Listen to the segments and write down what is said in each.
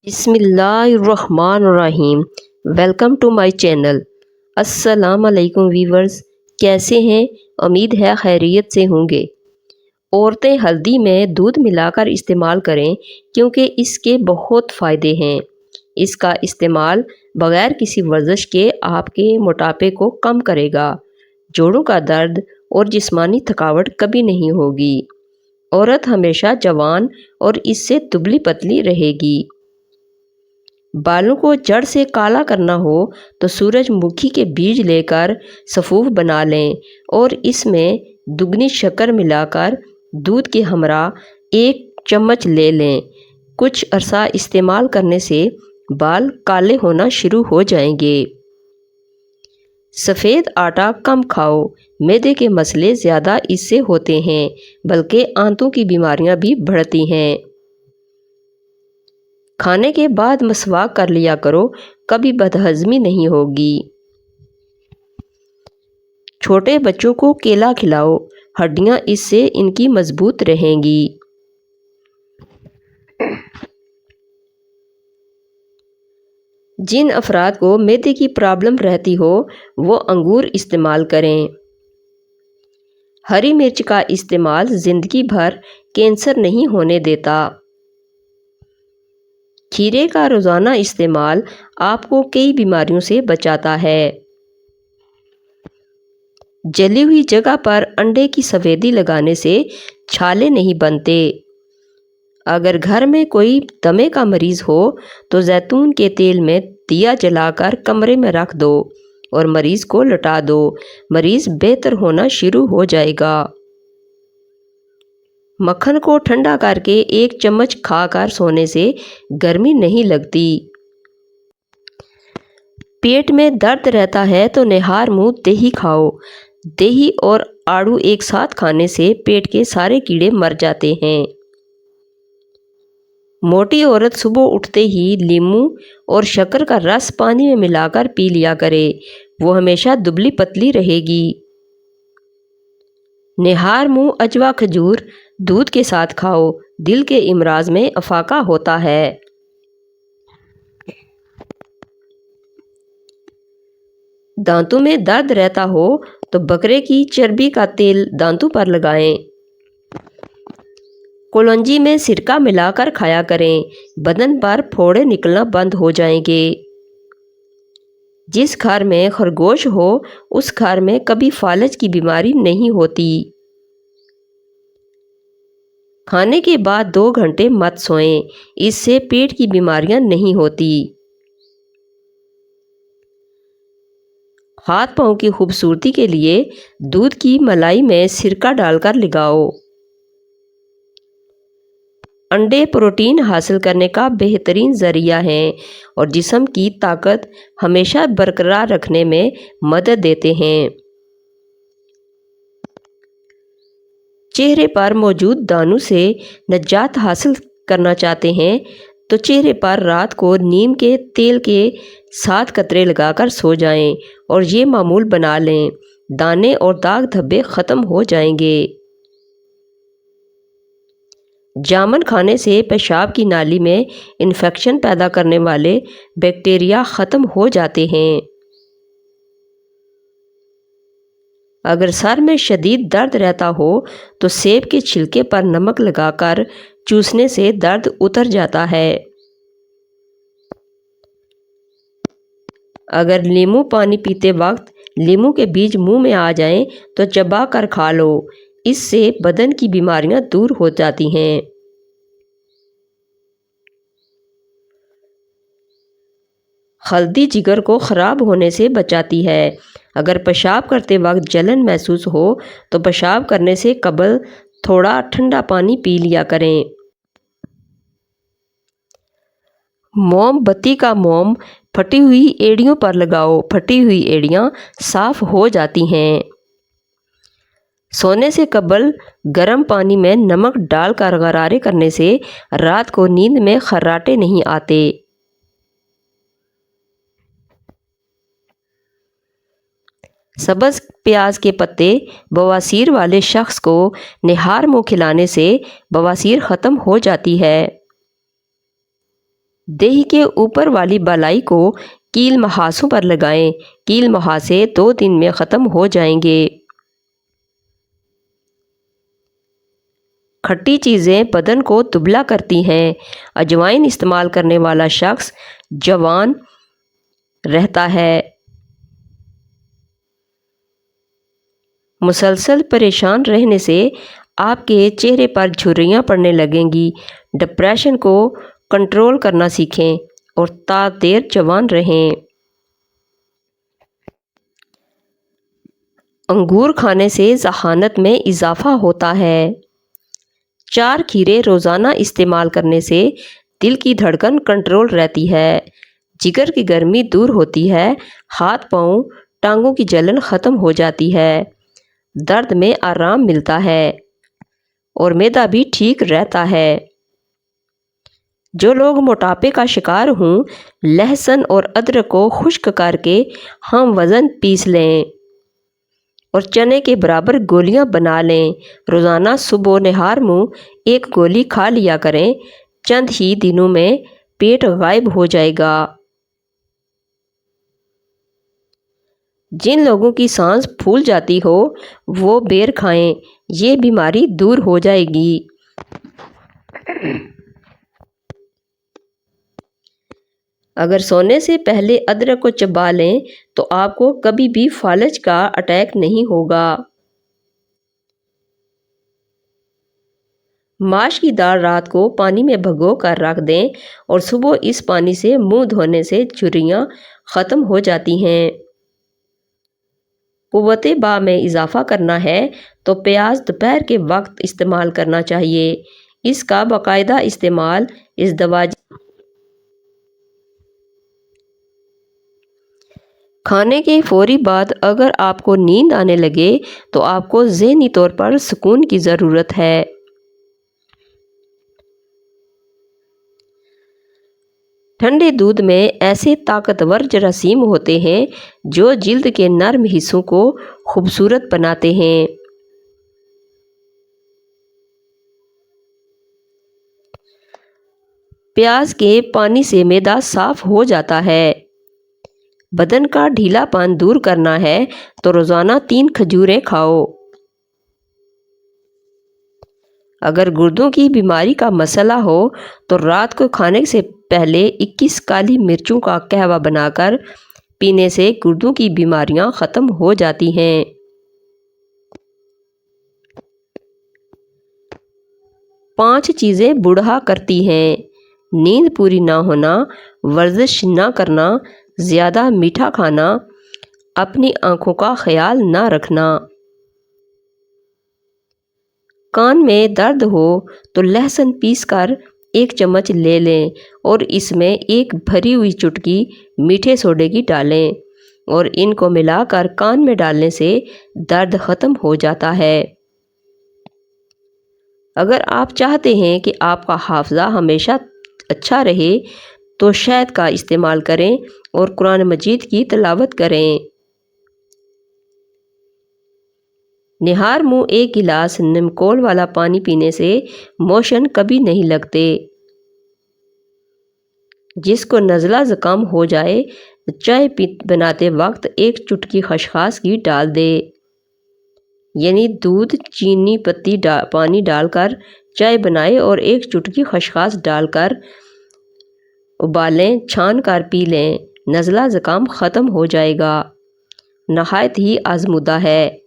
بسم اللہ الرحمن الرحیم۔ Welcome to my channel. السلام علیکم ویورز، کیسے ہیں؟ امید ہے خیریت سے ہوں گے۔ عورتیں ہلدی میں دودھ ملا کر استعمال کریں کیونکہ اس کے بہت فائدے ہیں۔ اس کا استعمال بغیر کسی ورزش کے آپ کے موٹاپے کو کم کرے گا، جوڑوں کا درد اور جسمانی تھکاوٹ کبھی نہیں ہوگی۔ عورت ہمیشہ جوان اور اس سے دبلی پتلی رہے گی۔ بالوں کو جڑ سے کالا کرنا ہو تو سورج مکھی کے بیج لے کر سفوف بنا لیں اور اس میں دگنی شکر ملا کر دودھ کے ہمراہ 1 چمچ لے لیں۔ کچھ عرصہ استعمال کرنے سے بال کالے ہونا شروع ہو جائیں گے۔ سفید آٹا کم کھاؤ، معدے کے مسئلے زیادہ اس سے ہوتے ہیں، بلکہ آنتوں کی بیماریاں بھی بڑھتی ہیں۔ کھانے کے بعد مسواک کر لیا کرو، کبھی بدہضمی نہیں ہوگی۔ چھوٹے بچوں کو کیلا کھلاؤ، ہڈیاں اس سے ان کی مضبوط رہیں گی۔ جن افراد کو معدے کی پرابلم رہتی ہو وہ انگور استعمال کریں۔ ہری مرچ کا استعمال زندگی بھر کینسر نہیں ہونے دیتا۔ کھیرے کا روزانہ استعمال آپ کو کئی بیماریوں سے بچاتا ہے۔ جلی ہوئی جگہ پر انڈے کی سفیدی لگانے سے چھالے نہیں بنتے۔ اگر گھر میں کوئی دمے کا مریض ہو تو زیتون کے تیل میں دیا جلا کر کمرے میں رکھ دو اور مریض کو لٹا دو، مریض بہتر ہونا شروع ہو جائے گا۔ مکھن کو ٹھنڈا کر کے 1 چمچ کھا کر سونے سے گرمی نہیں لگتی۔ پیٹ میں درد رہتا ہے تو نہار منہ دہی کھاؤ۔ دہی اور آڑو ایک ساتھ کھانے سے پیٹ کے سارے کیڑے مر جاتے ہیں۔ موٹی عورت صبح اٹھتے ہی لیموں اور شکر کا رس پانی میں ملا کر پی لیا کرے، وہ ہمیشہ دبلی پتلی رہے گی۔ نہار منہ اجوا کھجور دودھ کے ساتھ کھاؤ، دل کے امراض میں افاقہ ہوتا ہے۔ دانتوں میں درد رہتا ہو تو بکرے کی چربی کا تیل دانتوں پر لگائیں۔ کلونجی میں سرکہ ملا کر کھایا کریں، بدن پر پھوڑے نکلنا بند ہو جائیں گے۔ جس گھر میں خرگوش ہو اس گھر میں کبھی فالج کی بیماری نہیں ہوتی۔ کھانے کے بعد 2 گھنٹے مت سوئیں، اس سے پیٹ کی بیماریاں نہیں ہوتی۔ ہاتھ پاؤں کی خوبصورتی کے لیے دودھ کی ملائی میں سرکہ ڈال کر لگاؤ۔ انڈے پروٹین حاصل کرنے کا بہترین ذریعہ ہیں اور جسم کی طاقت ہمیشہ برقرار رکھنے میں مدد دیتے ہیں۔ چہرے پر موجود دانوں سے نجات حاصل کرنا چاہتے ہیں تو چہرے پر رات کو نیم کے تیل کے 7 قطرے لگا کر سو جائیں اور یہ معمول بنا لیں، دانے اور داغ دھبے ختم ہو جائیں گے۔ جامن کھانے سے پیشاب کی نالی میں انفیکشن پیدا کرنے والے بیکٹیریا ختم ہو جاتے ہیں۔ اگر سر میں شدید درد رہتا ہو تو سیب کے چھلکے پر نمک لگا کر چوسنے سے درد اتر جاتا ہے۔ اگر لیموں پانی پیتے وقت لیموں کے بیج منہ میں آ جائیں تو چبا کر کھا لو، اس سے بدن کی بیماریاں دور ہو جاتی ہیں۔ ہلدی جگر کو خراب ہونے سے بچاتی ہے۔ اگر پیشاب کرتے وقت جلن محسوس ہو تو پیشاب کرنے سے قبل تھوڑا ٹھنڈا پانی پی لیا کریں۔ موم بتی کا موم پھٹی ہوئی ایڑیوں پر لگاؤ، پھٹی ہوئی ایڑیاں صاف ہو جاتی ہیں۔ سونے سے قبل گرم پانی میں نمک ڈال کر غرارے کرنے سے رات کو نیند میں خراٹے نہیں آتے۔ سبز پیاز کے پتے بواسیر والے شخص کو نہار منہ کھلانے سے بواسیر ختم ہو جاتی ہے۔ देही के ऊपर वाली बालाई को कील मुहासों पर लगाएं। कील मुहासे 2 दिन में ख़त्म हो जाएंगे। खट्टी चीज़ें बदन को दुबला करती हैं। अजवाइन इस्तेमाल करने वाला शख्स जवान रहता है। मुसलसल परेशान रहने से आपके चेहरे पर झुर्रियाँ पड़ने लगेंगी। डिप्रेशन को कंट्रोल करना सीखें और देर जवान रहें। अंगूर खाने से ज़हानत में इजाफ़ा होता है। 4 खीरे रोज़ाना इस्तेमाल करने से दिल की धड़कन कंट्रोल रहती है। जिगर की गर्मी दूर होती है। हाथ पाँव टांगों की जलन ख़त्म हो जाती है। दर्द में आराम मिलता है और मैदा भी ठीक रहता है। जो लोग मोटापे का शिकार हों, लहसुन और अदरक को खुश्क करके हम वज़न पीस लें और चने के बराबर गोलियां बना लें। रोज़ाना सुबह नहार मुँह 1 गोली खा लिया करें। चंद ही दिनों में पेट गायब हो जाएगा। जिन लोगों की सांस फूल जाती हो वो बेर खाएं, ये बीमारी दूर हो जाएगी। अगर सोने से पहले अदरक को चबा लें तो आपको कभी भी फालज का अटैक नहीं होगा। माश की दाल रात को पानी में भिगो कर रख दें और सुबह इस पानी से मुंह धोने से झुर्रियाँ ख़त्म हो जाती हैं। कुव्वते बा में इजाफ़ा करना है तो प्याज दोपहर के वक्त इस्तेमाल करना चाहिए। इसका बाकायदा इस्तेमाल इस दवा खाने के फ़ौरी बाद अगर आपको नींद आने लगे तो आपको ज़हनी तौर पर सुकून की ज़रूरत है। ठंडे दूध में ऐसे ताकतवर जरासीम होते हैं जो जिल्द के नर्म हिस्सों को खूबसूरत बनाते हैं। प्याज के पानी से मैदा साफ हो जाता है। बदन का ढीलापन दूर करना है तो रोज़ाना 3 खजूरें खाओ। अगर गुर्दों की बीमारी का मसला हो तो रात को खाने से पहले 21 काली मिर्चों का कहवा बनाकर पीने से गुर्दों की बीमारियां ख़त्म हो जाती हैं। पाँच चीज़ें बूढ़ा करती हैं: नींद पूरी ना होना, वर्जिश ना करना, ज़्यादा मीठा खाना, अपनी आँखों का ख्याल ना रखना। कान में दर्द हो तो लहसुन पीसकर 1 चम्मच ले लें और इसमें 1 भरी हुई चुटकी मीठे सोडे की डालें और इनको मिलाकर कान में डालने से दर्द ख़त्म हो जाता है। अगर आप चाहते हैं कि आपका हाफ़ज़ा हमेशा अच्छा रहे तो शहद का इस्तेमाल करें और कुरान मजीद की तिलावत करें। निहार मुँह 1 गिलास नीमकोल वाला पानी पीने से मोशन कभी नहीं लगते। जिसको नज़ला ज़ुकाम हो जाए चाय बनाते वक्त 1 चुटकी खसखस की डाल दे, यानी दूध, चीनी, पत्ती पानी डालकर चाय बनाएं और 1 चुटकी खसखस डालकर उबालें, छान कर पी लें। नज़ला ज़ुकाम ख़त्म हो जाएगा। नहायत ही आज़मूदा है।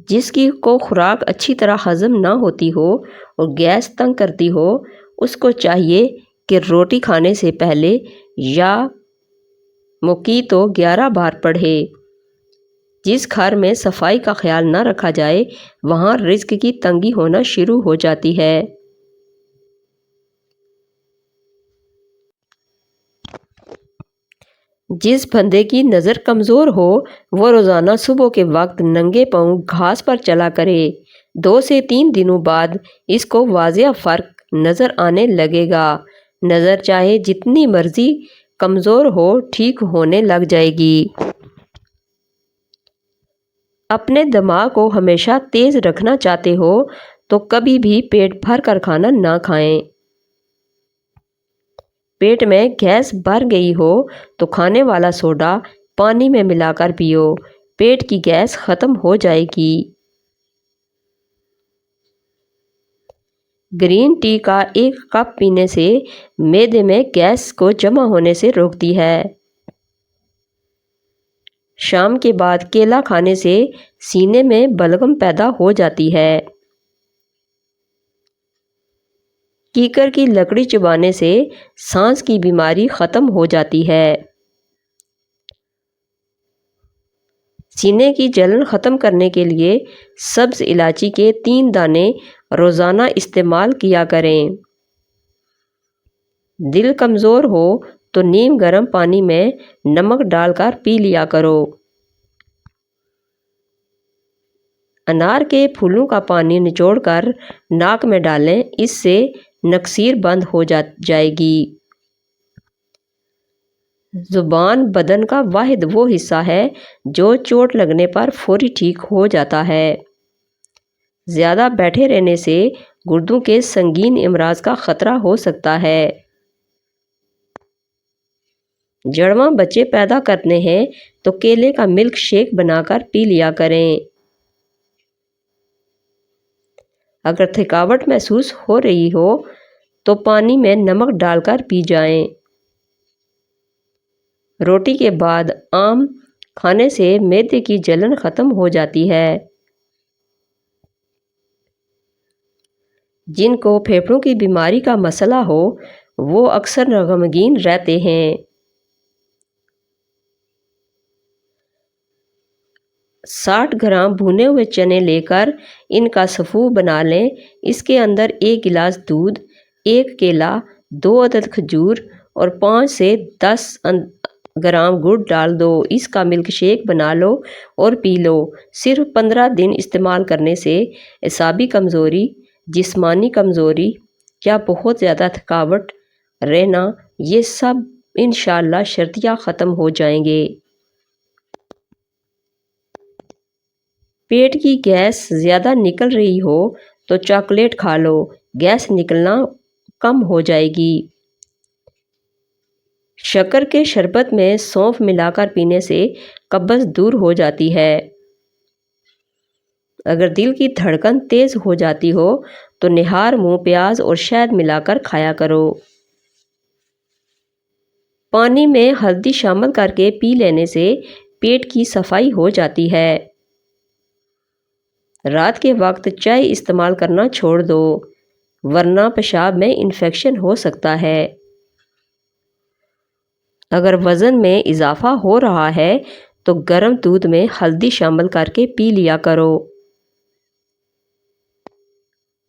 जिसकी को खुराक अच्छी तरह हज़म ना होती हो और गैस तंग करती हो, उसको चाहिए कि रोटी खाने से पहले या मुकी तो 11 बार पढ़े। जिस घर में सफाई का ख्याल ना रखा जाए वहाँ रिज़्क की तंगी होना शुरू हो जाती है। जिस बंदे की नज़र कमज़ोर हो वो रोज़ाना सुबह के वक्त नंगे पाँव घास पर चला करे। 2 से 3 दिनों बाद इसको वाज़िया फ़र्क नज़र आने लगेगा। नज़र चाहे जितनी मर्ज़ी कमज़ोर हो ठीक होने लग जाएगी। अपने दिमाग को हमेशा तेज़ रखना चाहते हो तो कभी भी पेट भर कर खाना ना खाएं। पेट में गैस भर गई हो तो खाने वाला सोडा पानी में मिलाकर पियो, पेट की गैस ख़त्म हो जाएगी। ग्रीन टी का 1 कप पीने से मैदे में गैस को जमा होने से रोकती है। शाम के बाद केला खाने से सीने में बलगम पैदा हो जाती है। कीकर की लकड़ी चबाने से सांस की बीमारी ख़त्म हो जाती है। सीने की जलन ख़त्म करने के लिए सब्ज़ इलायची के 3 दाने रोज़ाना इस्तेमाल किया करें। दिल कमज़ोर हो तो नीम गर्म पानी में नमक डालकर पी लिया करो। अनार के फूलों का पानी निचोड़कर नाक में डालें, इससे नक्सीर बंद हो जाएगी। ज़ुबान बदन का वाहिद वो हिस्सा है जो चोट लगने पर फौरी ठीक हो जाता है। ज़्यादा बैठे रहने से गुर्दों के संगीन अमराज का ख़तरा हो सकता है। जड़वां बच्चे पैदा करने हैं तो केले का मिल्क शेक बनाकर पी लिया करें। अगर थकावट महसूस हो रही हो तो पानी में नमक डालकर पी जाएं। रोटी के बाद आम खाने से मैदे की जलन ख़त्म हो जाती है। जिनको फेफड़ों की बीमारी का मसला हो वो अक्सर गमगीन रहते हैं। 60 ग्राम भुने हुए चने लेकर इनका सफ़ू बना लें। इसके अंदर 1 गिलास दूध, 1 केला, 2 अदद खजूर और 5 से 10 ग्राम गुड़ डाल दो। इसका मिल्क शेक बना लो और पी लो। सिर्फ 15 दिन इस्तेमाल करने से एसाबी कमज़ोरी, जिस्मानी कमज़ोरी या बहुत ज़्यादा थकावट रहना, ये सब इंशाअल्लाह शर्तिया ख़त्म हो जाएंगे। पेट की गैस ज़्यादा निकल रही हो तो चॉकलेट खा लो, गैस निकलना कम हो जाएगी। शक्कर के शरबत में सौंफ मिलाकर पीने से कब्ज़ दूर हो जाती है। अगर दिल की धड़कन तेज़ हो जाती हो तो निहार मुँह प्याज और शहद मिलाकर खाया करो। पानी में हल्दी शामिल करके पी लेने से पेट की सफाई हो जाती है। रात के वक्त चाय इस्तेमाल करना छोड़ दो, वरना पेशाब में इन्फेक्शन हो सकता है। अगर वज़न में इजाफ़ा हो रहा है तो गर्म दूध में हल्दी शामिल करके पी लिया करो।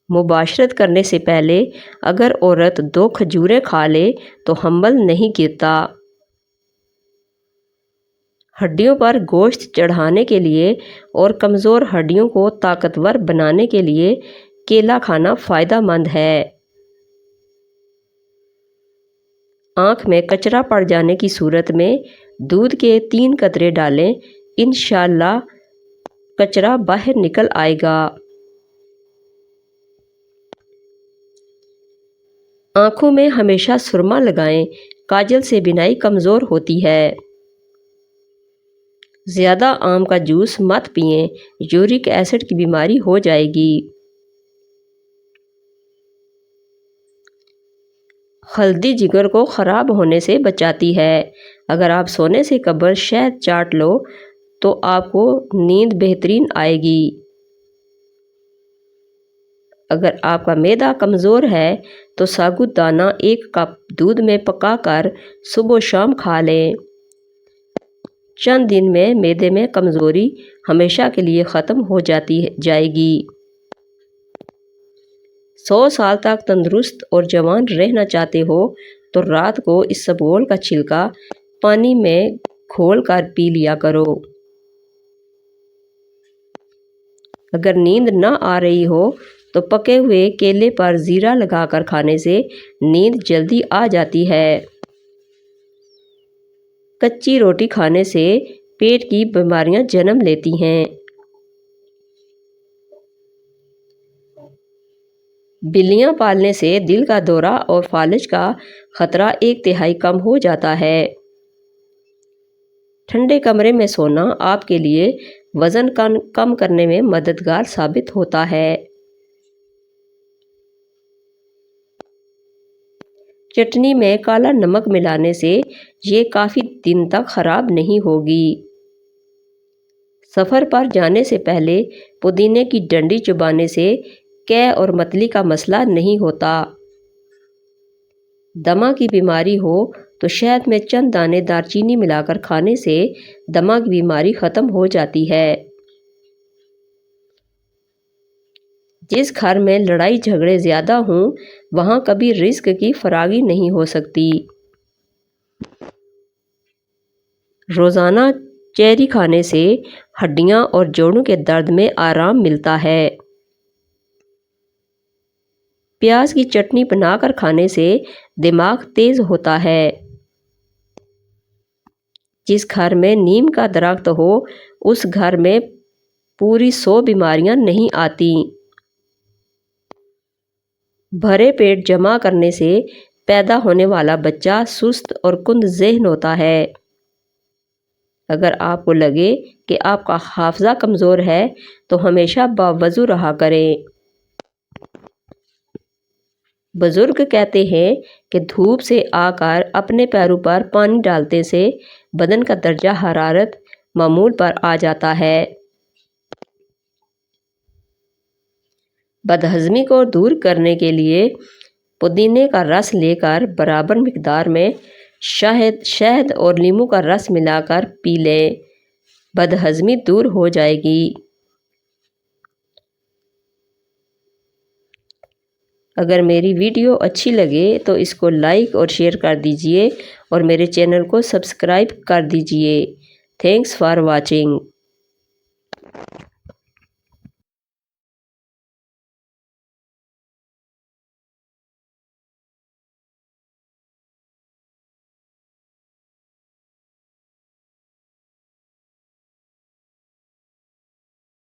मुबाशरत करने से पहले अगर औरत 2 खजूरें खा ले तो हम्ल नहीं गिरता। हड्डियों पर गोश्त चढ़ाने के लिए और कमज़ोर हड्डियों को ताकतवर बनाने के लिए केला खाना फ़ायदेमंद है। आँख में कचरा पड़ जाने की सूरत में दूध के 3 कतरे डालें, इंशाअल्लाह कचरा बाहर निकल आएगा। आँखों में हमेशा सुरमा लगाएं, काजल से बिनाई कमज़ोर होती है। ज़्यादा आम का जूस मत पिएं, यूरिक एसिड की बीमारी हो जाएगी। हल्दी जिगर को ख़राब होने से बचाती है। अगर आप सोने से कबल शहद चाट लो तो आपको नींद बेहतरीन आएगी। अगर आपका मैदा कमज़ोर है तो साबुत दाना 1 कप दूध में पकाकर सुबह शाम खा लें। चंद दिन में मैदे में कमज़ोरी हमेशा के लिए ख़त्म हो जाएगी। 100 साल तक तंदुरुस्त और जवान रहना चाहते हो तो रात को इसबगोल का छिलका पानी में घोल कर पी लिया करो। अगर नींद न आ रही हो तो पके हुए केले पर ज़ीरा लगाकर खाने से नींद जल्दी आ जाती है। कच्ची रोटी खाने से पेट की बीमारियां जन्म लेती हैं। بلیاں پالنے سے دل کا دورہ اور فالج کا خطرہ 1/3 کم ہو جاتا ہے۔ ٹھنڈے کمرے میں سونا آپ کے لیے وزن کم کرنے میں مددگار ثابت ہوتا ہے۔ چٹنی میں کالا نمک ملانے سے یہ کافی دن تک خراب نہیں ہوگی۔ سفر پر جانے سے پہلے پودینے کی ڈنڈی چبانے سے قے اور متلی کا مسئلہ نہیں ہوتا۔ دمہ کی بیماری ہو تو شہد میں چند دانے دار چینی ملا کر کھانے سے دمہ کی بیماری ختم ہو جاتی ہے۔ جس گھر میں لڑائی جھگڑے زیادہ ہوں وہاں کبھی رزق کی فراگی نہیں ہو سکتی۔ روزانہ چیری کھانے سے ہڈیاں اور جوڑوں کے درد میں آرام ملتا ہے۔ پیاز کی چٹنی بنا کر کھانے سے دماغ تیز ہوتا ہے۔ جس گھر میں نیم کا درخت ہو اس گھر میں پوری 100 بیماریاں نہیں آتی۔ بھرے پیٹ جمع کرنے سے پیدا ہونے والا بچہ سست اور کند ذہن ہوتا ہے۔ اگر آپ کو لگے کہ آپ کا حافظہ کمزور ہے تو ہمیشہ باوضو رہا کریں۔ بزرگ کہتے ہیں کہ دھوپ سے آ کر اپنے پیروں پر پانی ڈالنے سے بدن کا درجہ حرارت معمول پر آ جاتا ہے۔ بدہضمی کو دور کرنے کے لیے پودینے کا رس لے کر برابر مقدار میں شہد اور لیموں کا رس ملا کر پی لیں، بدہضمی دور ہو جائے گی۔ اگر میری ویڈیو اچھی لگے تو اس کو لائک اور شیئر کر دیجئے اور میرے چینل کو سبسکرائب کر دیجئے۔ Thanks for watching.